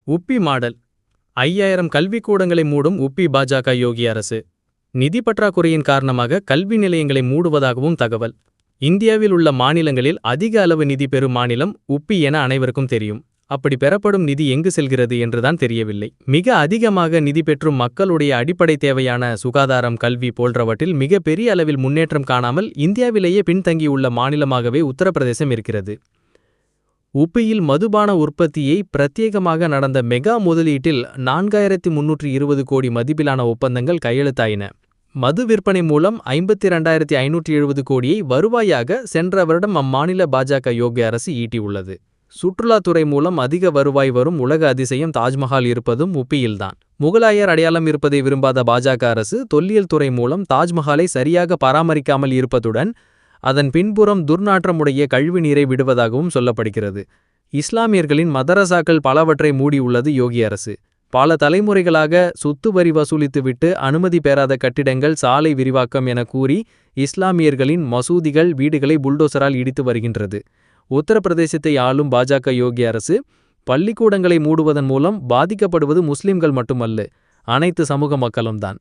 உப்பி மாடல் 5000 கல்விக்கூடங்களை மூடும் உப்பி பாஜக யோகி அரசு. நிதி பற்றாக்குறையின் காரணமாக கல்வி நிலையங்களை மூடுவதாகவும் தகவல். இந்தியாவில் உள்ள மாநிலங்களில் அதிக அளவு நிதி பெறும் மாநிலம் உப்பி என அனைவருக்கும் தெரியும். அப்படி பெறப்படும் நிதி எங்கு செல்கிறது என்றுதான் தெரியவில்லை. மிக அதிகமாக நிதி பெற்றும் மக்களுடைய அடிப்படை தேவையான சுகாதாரம், கல்வி போன்றவற்றில் மிக பெரிய அளவில் முன்னேற்றம் காணாமல் இந்தியாவிலேயே பின்தங்கியுள்ள மாநிலமாகவே உத்தரப்பிரதேசம் இருக்கிறது. உப்பியில் மதுபான உற்பத்தியை பிரத்யேகமாக நடந்த மெகா முதலீட்டில் 4320 கோடி மதிப்பிலான ஒப்பந்தங்கள் கையெழுத்தாயின. மது விற்பனை மூலம் 52,570 கோடியை வருவாயாக சென்ற வருடம் அம்மாநில பாஜக யோகி அரசு ஈட்டியுள்ளது. சுற்றுலாத்துறை மூலம் அதிக வருவாய் வரும் உலக அதிசயம் தாஜ்மஹால் இருப்பதும் உப்பியில்தான். முகலாயர் அடையாளம் இருப்பதை விரும்பாத பாஜக அரசு தொல்லியல் துறை மூலம் தாஜ்மஹாலை சரியாக பராமரிக்காமல் இருப்பதுடன் அதன் பின்புறம் துர்நாற்றமுடைய கழிவு நீரை விடுவதாகவும் சொல்லப்படுகிறது. இஸ்லாமியர்களின் மதரசாக்கள் பலவற்றை மூடியுள்ளது யோகி அரசு. பல தலைமுறைகளாக சொத்து வரி வசூலித்துவிட்டு அனுமதி பெறாத கட்டிடங்கள், சாலை விரிவாக்கம் என கூறி இஸ்லாமியர்களின் மசூதிகள், வீடுகளை புல்டோசரால் இடித்து வருகின்றது. உத்தரப்பிரதேசத்தை ஆளும் பாஜக யோகி அரசு பள்ளிக்கூடங்களை மூடுவதன் மூலம் பாதிக்கப்படுவது முஸ்லிம்கள் மட்டுமல்ல, அனைத்து சமூக மக்களும் தான்.